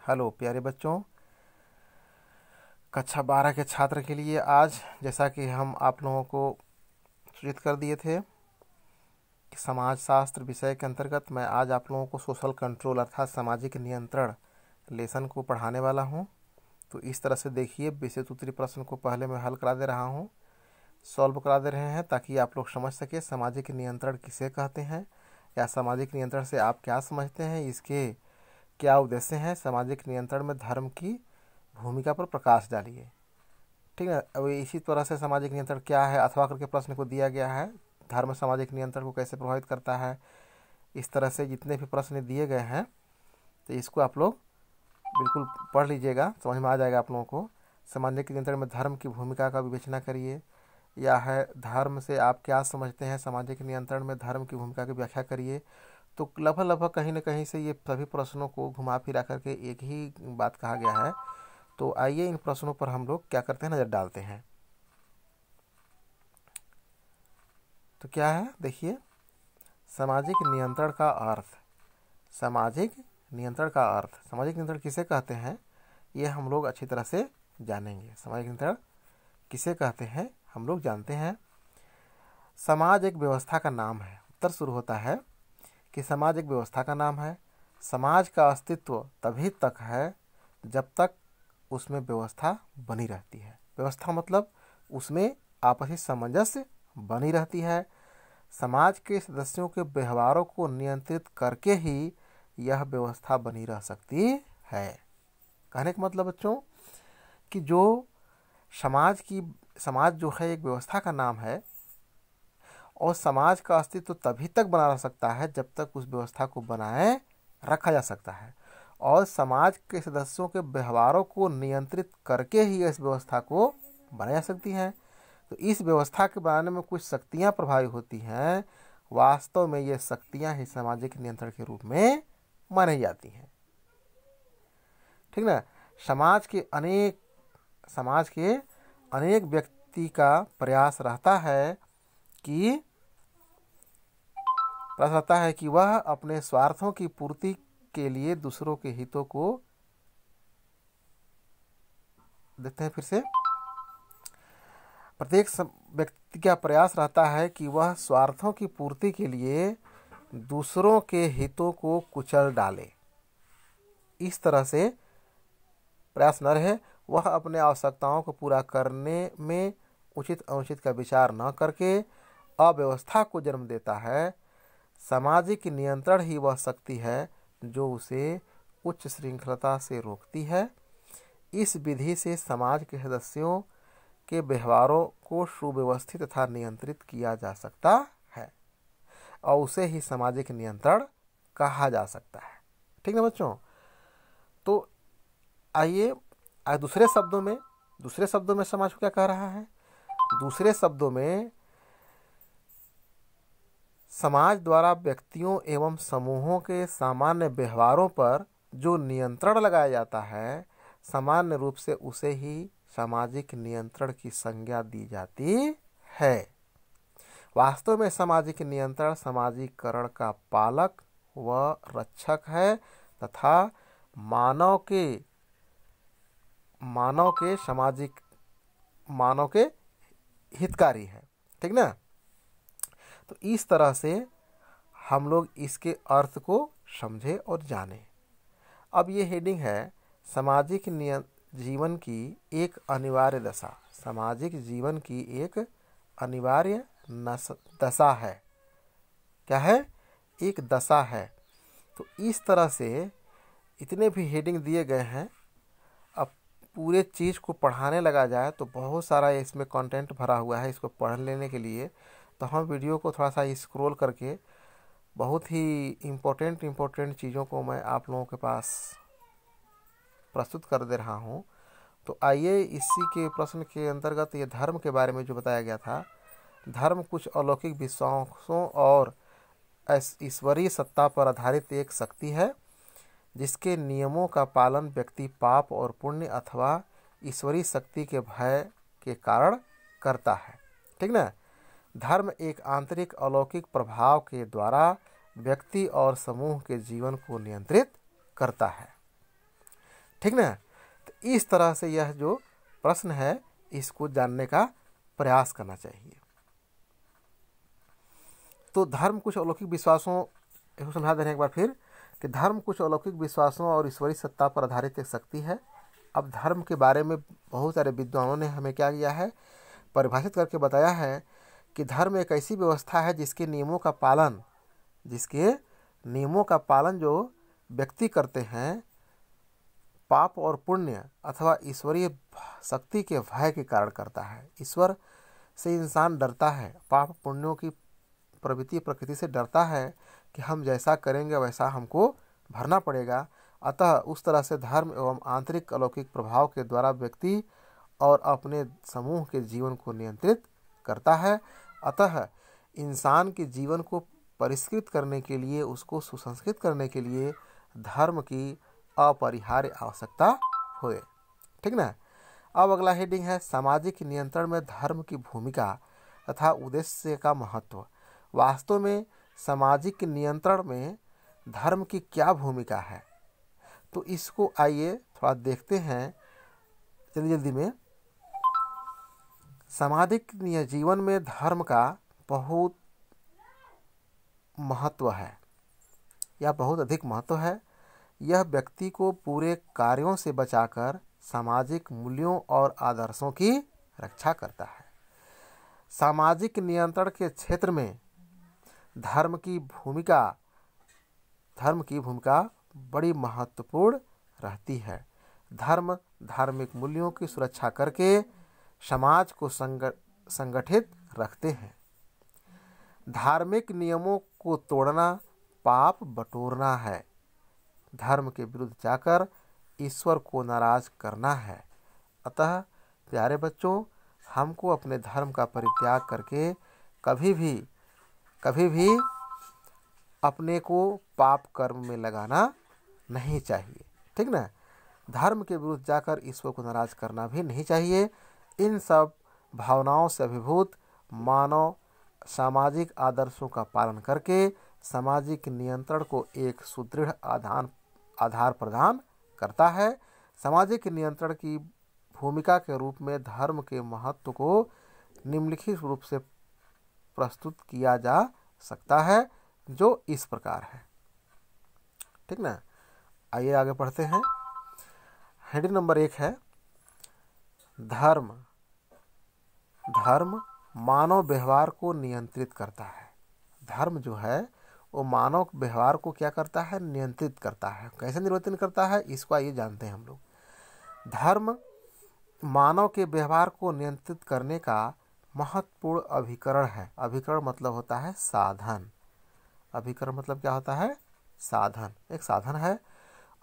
Hello प्यारे बच्चों, कक्षा 12 के छात्र के लिए आज जैसा कि हम आप लोगों को सूचित कर दिए थे कि समाज शास्त्र विषय के अंतर्गत मैं आज आप लोगों को सोशल कंट्रोल अर्थात सामाजिक नियंत्रण लेसन को पढ़ाने वाला हूं। तो इस तरह से देखिए, विषय उत्तरी प्रश्न को पहले मैं हल करा दे रहा हूं, सॉल्व करा दे रहे हैं ताकि आप लोग समझ सके सामाजिक नियंत्रण किसे कहते हैं या सामाजिक नियंत्रण से आप क्या समझते हैं, इसके क्या उद्देश्य हैं। सामाजिक नियंत्रण में धर्म की भूमिका पर प्रकाश डालिए। ठीक है, अब इसी तरह से सामाजिक नियंत्रण क्या है अथवा करके प्रश्न को दिया गया है, धर्म सामाजिक नियंत्रण को कैसे प्रभावित करता है। इस तरह से जितने भी प्रश्न दिए गए हैं तो इसको आप लोग बिल्कुल पढ़ लीजिएगा, समझ में आ जाएगा आप लोगों को। सामाजिक नियंत्रण में धर्म की भूमिका का विवेचना करिए, या है धर्म से आप क्या समझते हैं, सामाजिक नियंत्रण में धर्म की भूमिका की व्याख्या करिए। तो लगभग कहीं न कहीं से ये सभी प्रश्नों को घुमा फिरा करके एक ही बात कहा गया है। तो आइए इन प्रश्नों पर हम लोग क्या करते हैं, नज़र डालते हैं। तो क्या है, देखिए, सामाजिक नियंत्रण का अर्थ। सामाजिक नियंत्रण का अर्थ, सामाजिक नियंत्रण किसे कहते हैं ये हम लोग अच्छी तरह से जानेंगे। सामाजिक नियंत्रण किसे कहते हैं हम लोग जानते हैं। समाज एक व्यवस्था का नाम है। उत्तर शुरू होता है कि समाज एक व्यवस्था का नाम है। समाज का अस्तित्व तभी तक है जब तक उसमें व्यवस्था बनी रहती है। व्यवस्था मतलब उसमें आपसी सामंजस्य बनी रहती है। समाज के सदस्यों के व्यवहारों को नियंत्रित करके ही यह व्यवस्था बनी रह सकती है। कहने का मतलब बच्चों कि जो समाज जो है एक व्यवस्था का नाम है, और समाज का अस्तित्व तभी तक बना रह सकता है जब तक उस व्यवस्था को बनाए रखा जा सकता है, और समाज के सदस्यों के व्यवहारों को नियंत्रित करके ही इस व्यवस्था को बनाई जा सकती है। तो इस व्यवस्था के बनाने में कुछ शक्तियां प्रभावी होती हैं। वास्तव में ये शक्तियां ही सामाजिक नियंत्रण के रूप में मानी जाती हैं। ठीक ना। समाज के अनेक व्यक्ति का प्रयास रहता है कि वह अपने स्वार्थों की पूर्ति के लिए दूसरों के हितों को, देखते हैं फिर से, प्रत्येक व्यक्ति का प्रयास रहता है कि वह स्वार्थों की पूर्ति के लिए दूसरों के हितों को कुचल डाले। इस तरह से प्रयास न रहे, वह अपने आवश्यकताओं को पूरा करने में उचित अनुचित का विचार न करके अव्यवस्था को जन्म देता है। सामाजिक नियंत्रण ही वह शक्ति है जो उसे उच्च श्रृंखलता से रोकती है। इस विधि से समाज के सदस्यों के व्यवहारों को सुव्यवस्थित तथा नियंत्रित किया जा सकता है, और उसे ही सामाजिक नियंत्रण कहा जा सकता है। ठीक ना बच्चों। तो आइए दूसरे शब्दों में समाज को क्या कह रहा है। दूसरे शब्दों में समाज द्वारा व्यक्तियों एवं समूहों के सामान्य व्यवहारों पर जो नियंत्रण लगाया जाता है, सामान्य रूप से उसे ही सामाजिक नियंत्रण की संज्ञा दी जाती है। वास्तव में सामाजिक नियंत्रण सामाजिकरण का पालक व रक्षक है तथा मानव के हितकारी है। ठीक ना। तो इस तरह से हम लोग इसके अर्थ को समझे और जाने। अब ये हेडिंग है सामाजिक जीवन की एक अनिवार्य दशा। सामाजिक जीवन की एक अनिवार्य दशा है। क्या है? एक दशा है। तो इस तरह से इतने भी हेडिंग दिए गए हैं। अब पूरे चीज़ को पढ़ाने लगा जाए तो बहुत सारा इसमें कंटेंट भरा हुआ है। इसको पढ़ लेने के लिए तो हम वीडियो को थोड़ा सा स्क्रॉल करके बहुत ही इम्पोर्टेंट चीज़ों को मैं आप लोगों के पास प्रस्तुत कर दे रहा हूँ। तो आइए इसी के प्रश्न के अंतर्गत ये धर्म के बारे में जो बताया गया था। धर्म कुछ अलौकिक विश्वासों और ईश्वरीय सत्ता पर आधारित एक शक्ति है जिसके नियमों का पालन व्यक्ति पाप और पुण्य अथवा ईश्वरीय शक्ति के भय के कारण करता है। ठीक ना। धर्म एक आंतरिक अलौकिक प्रभाव के द्वारा व्यक्ति और समूह के जीवन को नियंत्रित करता है। ठीक ना। तो इस तरह से यह जो प्रश्न है इसको जानने का प्रयास करना चाहिए। तो धर्म कुछ अलौकिक विश्वासों, इसको समझा देने एक बार फिर कि धर्म कुछ अलौकिक विश्वासों और ईश्वरीय सत्ता पर आधारित एक शक्ति है। अब धर्म के बारे में बहुत सारे विद्वानों ने हमें क्या किया है, परिभाषित करके बताया है कि धर्म एक ऐसी व्यवस्था है जिसके नियमों का पालन जो व्यक्ति करते हैं पाप और पुण्य अथवा ईश्वरीय शक्ति के भय के कारण करता है। ईश्वर से इंसान डरता है, पाप पुण्यों की प्रकृति से डरता है कि हम जैसा करेंगे वैसा हमको भरना पड़ेगा। अतः उस तरह से धर्म एवं आंतरिक अलौकिक प्रभाव के द्वारा व्यक्ति और अपने समूह के जीवन को नियंत्रित करता है। अतः इंसान के जीवन को परिष्कृत करने के लिए, उसको सुसंस्कृत करने के लिए धर्म की अपरिहार्य आवश्यकता हुए। ठीक ना। अब अगला हेडिंग है सामाजिक नियंत्रण में धर्म की भूमिका तथा उद्देश्य का महत्व। वास्तव में सामाजिक नियंत्रण में धर्म की क्या भूमिका है, तो इसको आइए थोड़ा देखते हैं जल्दी जल्दी में। सामाजिक जीवन में धर्म का बहुत महत्व है या बहुत अधिक महत्व है। यह व्यक्ति को पूरे कार्यों से बचाकर सामाजिक मूल्यों और आदर्शों की रक्षा करता है। सामाजिक नियंत्रण के क्षेत्र में धर्म की भूमिका बड़ी महत्वपूर्ण रहती है। धर्म धार्मिक मूल्यों की सुरक्षा करके समाज को संगठित रखते हैं। धार्मिक नियमों को तोड़ना पाप बटोरना है। धर्म के विरुद्ध जाकर ईश्वर को नाराज करना है। अतः प्यारे बच्चों, हमको अपने धर्म का परित्याग करके कभी भी अपने को पाप कर्म में लगाना नहीं चाहिए। ठीक ना। धर्म के विरुद्ध जाकर ईश्वर को नाराज करना भी नहीं चाहिए। इन सब भावनाओं से अभिभूत मानव सामाजिक आदर्शों का पालन करके सामाजिक नियंत्रण को एक सुदृढ़ आधार प्रदान करता है। सामाजिक नियंत्रण की भूमिका के रूप में धर्म के महत्व को निम्नलिखित रूप से प्रस्तुत किया जा सकता है, जो इस प्रकार है। ठीक ना। आइए आगे पढ़ते हैं। हेडिंग नंबर 1 है धर्म मानव व्यवहार को नियंत्रित करता है। धर्म जो है वो मानव व्यवहार को क्या करता है, नियंत्रित करता है। कैसे नियंत्रित करता है, इसको आइए जानते हैं हम लोग। धर्म मानव के व्यवहार को नियंत्रित करने का महत्वपूर्ण अभिकरण है। अभिकरण मतलब होता है साधन। अभिकरण मतलब क्या होता है, साधन। एक साधन है।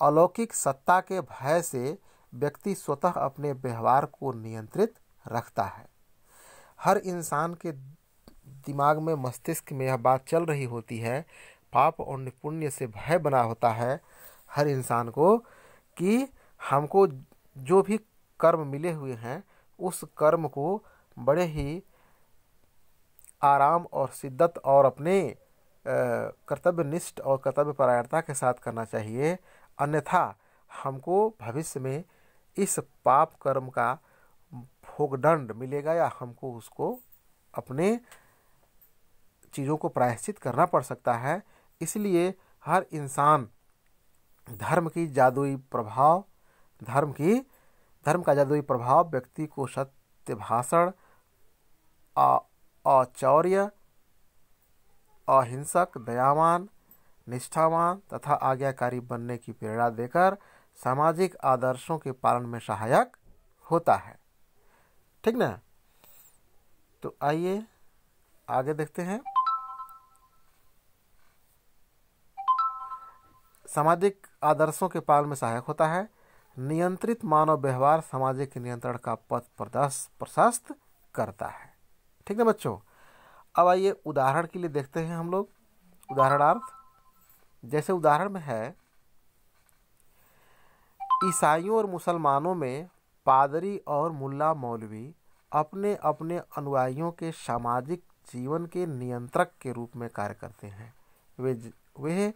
अलौकिक सत्ता के भय से व्यक्ति स्वतः अपने व्यवहार को नियंत्रित रखता है। हर इंसान के दिमाग में, मस्तिष्क में यह बात चल रही होती है, पाप और पुण्य से भय बना होता है हर इंसान को कि हमको जो भी कर्म मिले हुए हैं उस कर्म को बड़े ही आराम और शिद्दत और अपने कर्तव्यनिष्ठ और कर्तव्यपरायणता के साथ करना चाहिए। अन्यथा हमको भविष्य में इस पाप कर्म का भोगदंड मिलेगा या हमको उसको अपने चीज़ों को प्रायश्चित करना पड़ सकता है। इसलिए हर इंसान धर्म का जादुई प्रभाव व्यक्ति को सत्य भाषण, औचौर्य, अहिंसक, दयावान, निष्ठावान तथा आज्ञाकारी बनने की प्रेरणा देकर सामाजिक आदर्शों के पालन में सहायक होता है। ठीक ना। तो आइए आगे देखते हैं। सामाजिक आदर्शों के पालन में सहायक होता है। नियंत्रित मानव व्यवहार सामाजिक नियंत्रण का पथ प्रशस्त करता है। ठीक है बच्चों। अब आइए उदाहरण के लिए देखते हैं हम लोग उदाहरणार्थ। जैसे उदाहरण में है, ईसाइयों और मुसलमानों में पादरी और मुल्ला मौलवी अपने अपने अनुयायियों के सामाजिक जीवन के नियंत्रक के रूप में कार्य करते हैं। वे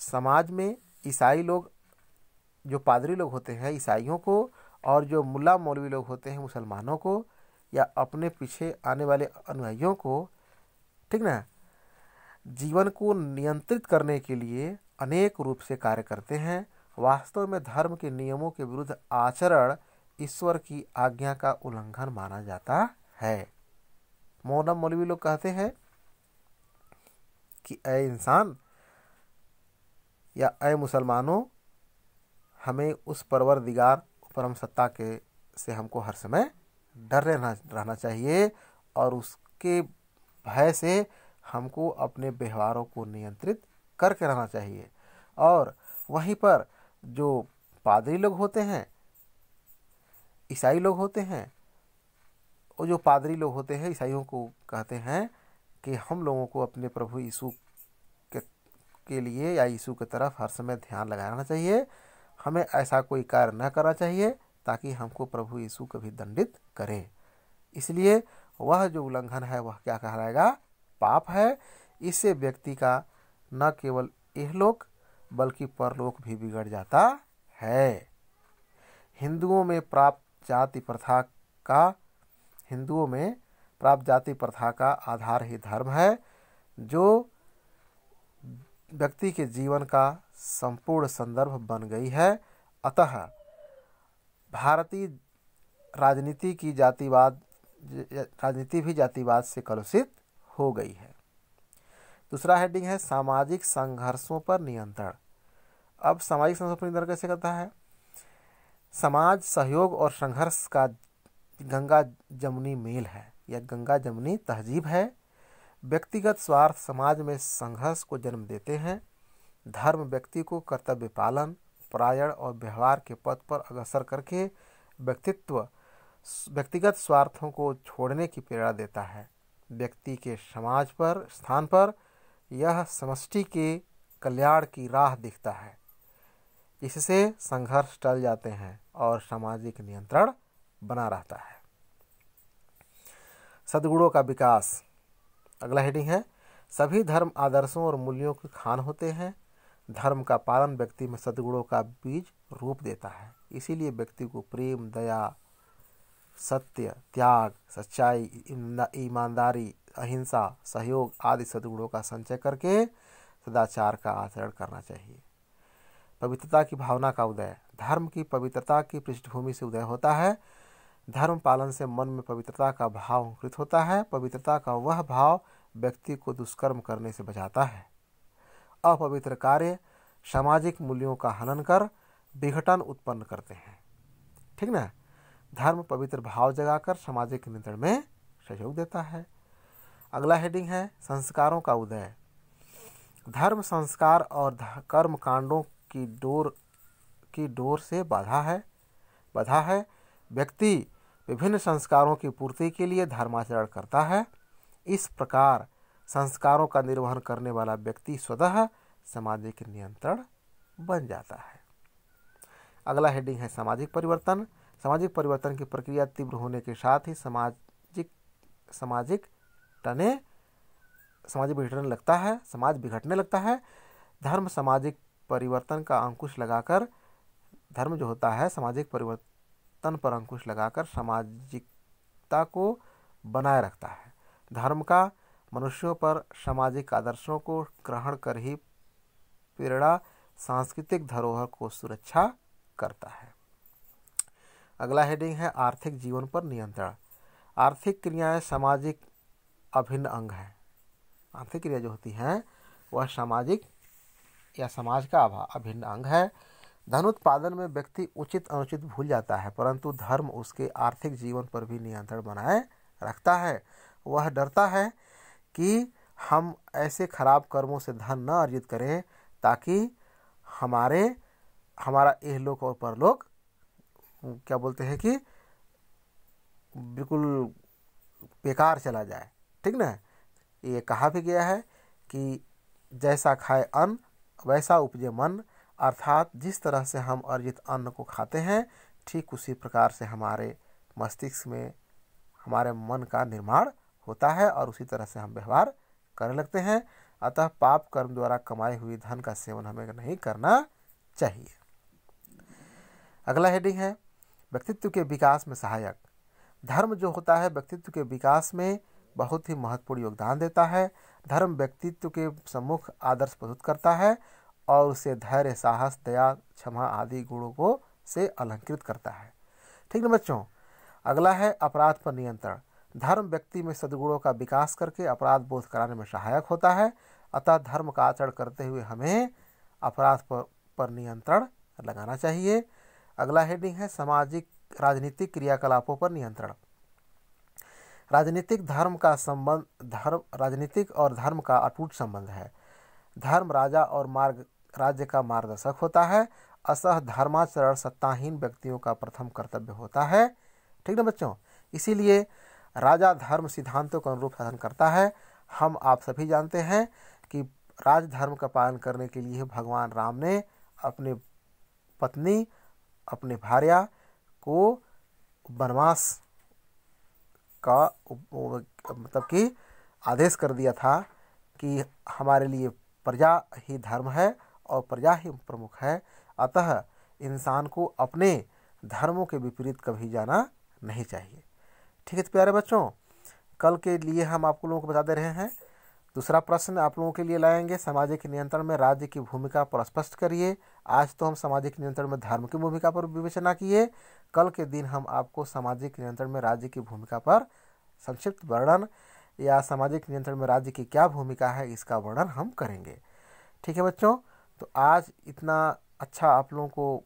समाज में ईसाई लोग अपने अनुयायियों के सामाजिक जीवन के नियंत्रण के रूप में कार्य करते हैं। वे समाज में ईसाई लोग अपने अनुयायियों के सामाजिक जीवन के नियंत्रक के रूप में कार्य करते हैं। वे समाज में ईसाई लोग अपने अनुयायियों के सामाजिक जीवन के नियंत्रक के रूप में कार्य करते हैं। वे जो पादरी लोग होते हैं ईसाइयों को, और जो मुल्ला मौलवी लोग होते हैं मुसलमानों को, या अपने पीछे आने वाले अनुयायियों को, ठीक ना, जीवन को नियंत्रित करने के लिए अनेक रूप से कार्य करते हैं। वास्तव में धर्म के नियमों के विरुद्ध आचरण ईश्वर की आज्ञा का उल्लंघन माना जाता है। मौलवी मौलवी लोग कहते हैं कि ऐ इंसान या ऐ मुसलमानों, हमें उस परवरदिगार परम सत्ता के से हमको हर समय डर रहना चाहिए, और उसके भय से हमको अपने व्यवहारों को नियंत्रित करके रहना चाहिए। और वहीं पर जो पादरी लोग होते हैं, ईसाई लोग होते हैं, और जो पादरी लोग होते हैं ईसाइयों को कहते हैं कि हम लोगों को अपने प्रभु यीशु के लिए या यीशु की तरफ हर समय ध्यान लगाना चाहिए। हमें ऐसा कोई कार्य न करना चाहिए ताकि हमको प्रभु यीशु कभी दंडित करे। इसलिए वह जो उल्लंघन है वह क्या कहलाएगा? पाप है। इससे व्यक्ति का न केवल इहलोक बल्कि परलोक भी बिगड़ जाता है। हिंदुओं में प्राप्त जाति प्रथा का आधार ही धर्म है, जो व्यक्ति के जीवन का संपूर्ण संदर्भ बन गई है। अतः भारतीय राजनीति भी जातिवाद से कलुषित हो गई है। दूसरा हेडिंग है सामाजिक संघर्षों पर नियंत्रण। अब सामाजिक संघर्षों पर नियंत्रण कैसे करता है? समाज सहयोग और संघर्ष का गंगा जमुनी मेल है, यह गंगा जमुनी तहजीब है। व्यक्तिगत स्वार्थ समाज में संघर्ष को जन्म देते हैं। धर्म व्यक्ति को कर्तव्य पालन, परायण और व्यवहार के पथ पर अग्रसर करके व्यक्तिगत स्वार्थों को छोड़ने की प्रेरणा देता है। व्यक्ति के स्थान पर यह समष्टि के कल्याण की राह दिखता है। इससे संघर्ष टल जाते हैं और सामाजिक नियंत्रण बना रहता है। सद्गुणों का विकास। अगला हेडिंग है सभी धर्म आदर्शों और मूल्यों के खान होते हैं। धर्म का पालन व्यक्ति में सद्गुणों का बीज रूप देता है। इसीलिए व्यक्ति को प्रेम, दया, सत्य, त्याग, सच्चाई, ईमानदारी, अहिंसा, सहयोग आदि सद्गुणों का संचय करके सदाचार का आचरण करना चाहिए। पवित्रता की भावना का उदय। धर्म की पवित्रता की पृष्ठभूमि से उदय होता है। धर्म पालन से मन में पवित्रता का भाव अंकुरित होता है। पवित्रता का वह भाव व्यक्ति को दुष्कर्म करने से बचाता है। अपवित्र कार्य सामाजिक मूल्यों का हनन कर विघटन उत्पन्न करते हैं। ठीक ना? धर्म पवित्र भाव जगाकर सामाजिक नियंत्रण में सहयोग देता है। अगला हेडिंग है संस्कारों का उदय। धर्म संस्कार और कर्म कांडों की डोर से बाधा है। व्यक्ति विभिन्न संस्कारों की पूर्ति के लिए धर्माचरण करता है। इस प्रकार संस्कारों का निर्वहन करने वाला व्यक्ति स्वतः सामाजिक नियंत्रण बन जाता है। अगला हेडिंग है सामाजिक परिवर्तन। सामाजिक परिवर्तन की प्रक्रिया तीव्र होने के साथ ही समाज बिगड़ने लगता है। धर्म सामाजिक परिवर्तन का अंकुश लगाकर सामाजिक परिवर्तन पर अंकुश लगाकर सामाजिकता को बनाए रखता है। धर्म का मनुष्यों पर सामाजिक आदर्शों को ग्रहण कर ही प्रेरणा सांस्कृतिक धरोहर को सुरक्षा करता है। अगला हेडिंग है आर्थिक जीवन पर नियंत्रण। आर्थिक क्रियाएं सामाजिक अभिन्न अंग है। आर्थिक क्रिया जो होती हैं वह सामाजिक या समाज का अभिन्न अंग है। धन उत्पादन में व्यक्ति उचित अनुचित भूल जाता है, परंतु धर्म उसके आर्थिक जीवन पर भी नियंत्रण बनाए रखता है। वह डरता है कि हम ऐसे खराब कर्मों से धन न अर्जित करें ताकि हमारा इहलोक और परलोक क्या बोलते हैं कि बिल्कुल बेकार चला जाए। ठीक ना? ये कहा भी गया है कि जैसा खाए अन्न वैसा उपजे मन, अर्थात जिस तरह से हम अर्जित अन्न को खाते हैं ठीक उसी प्रकार से हमारे मस्तिष्क में हमारे मन का निर्माण होता है और उसी तरह से हम व्यवहार करने लगते हैं। अतः पाप कर्म द्वारा कमाई हुई धन का सेवन हमें नहीं करना चाहिए। अगला हेडिंग है व्यक्तित्व के विकास में सहायक। धर्म जो होता है व्यक्तित्व के विकास में बहुत ही महत्वपूर्ण योगदान देता है। धर्म व्यक्तित्व के सम्मुख आदर्श प्रस्तुत करता है और उसे धैर्य, साहस, दया, क्षमा आदि गुणों को से अलंकृत करता है। ठीक ना बच्चों। अगला है अपराध पर नियंत्रण। धर्म व्यक्ति में सद्गुणों का विकास करके अपराध बोध कराने में सहायक होता है। अतः धर्म का आचरण करते हुए हमें अपराध पर नियंत्रण लगाना चाहिए। अगला हेडिंग है सामाजिक राजनीतिक क्रियाकलापों पर नियंत्रण। राजनीतिक और धर्म का अटूट संबंध है। धर्म राजा और राज्य का मार्गदर्शक होता है। अतः धर्माचरण सत्ताहीन व्यक्तियों का प्रथम कर्तव्य होता है। ठीक ना बच्चों। इसीलिए राजा धर्म सिद्धांतों के अनुरूप शासन करता है। हम आप सभी जानते हैं कि राजधर्म का पालन करने के लिए भगवान राम ने अपने पत्नी, अपने भार्या को वनवास का मतलब कि आदेश कर दिया था कि हमारे लिए प्रजा ही धर्म है और प्रजा ही प्रमुख है। अतः इंसान को अपने धर्मों के विपरीत कभी जाना नहीं चाहिए। ठीक है तो प्यारे बच्चों, कल के लिए हम आप लोगों को बता दे रहे हैं। दूसरा प्रश्न आप लोगों के लिए लाएंगे, सामाजिक नियंत्रण में राज्य की भूमिका पर स्पष्ट करिए। आज तो हम सामाजिक नियंत्रण में धर्म की भूमिका पर विवेचना किए। कल के दिन हम आपको सामाजिक नियंत्रण में राज्य की भूमिका पर संक्षिप्त वर्णन या सामाजिक नियंत्रण में राज्य की क्या भूमिका है इसका वर्णन हम करेंगे। ठीक है बच्चों, तो आज इतना अच्छा आप लोगों को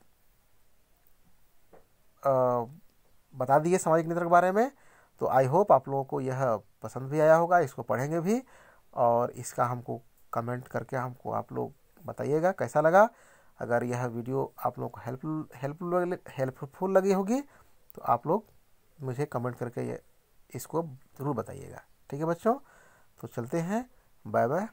बता दिए सामाजिक नियंत्रण के बारे में। तो आई होप आप लोगों को यह पसंद भी आया होगा, इसको पढ़ेंगे भी और इसका हमको कमेंट करके हमको आप लोग बताइएगा कैसा लगा। अगर यह वीडियो आप लोगों को हेल्पफुल लगी होगी तो आप लोग मुझे कमेंट करके इसको ज़रूर बताइएगा। ठीक है बच्चों, तो चलते हैं, बाय बाय।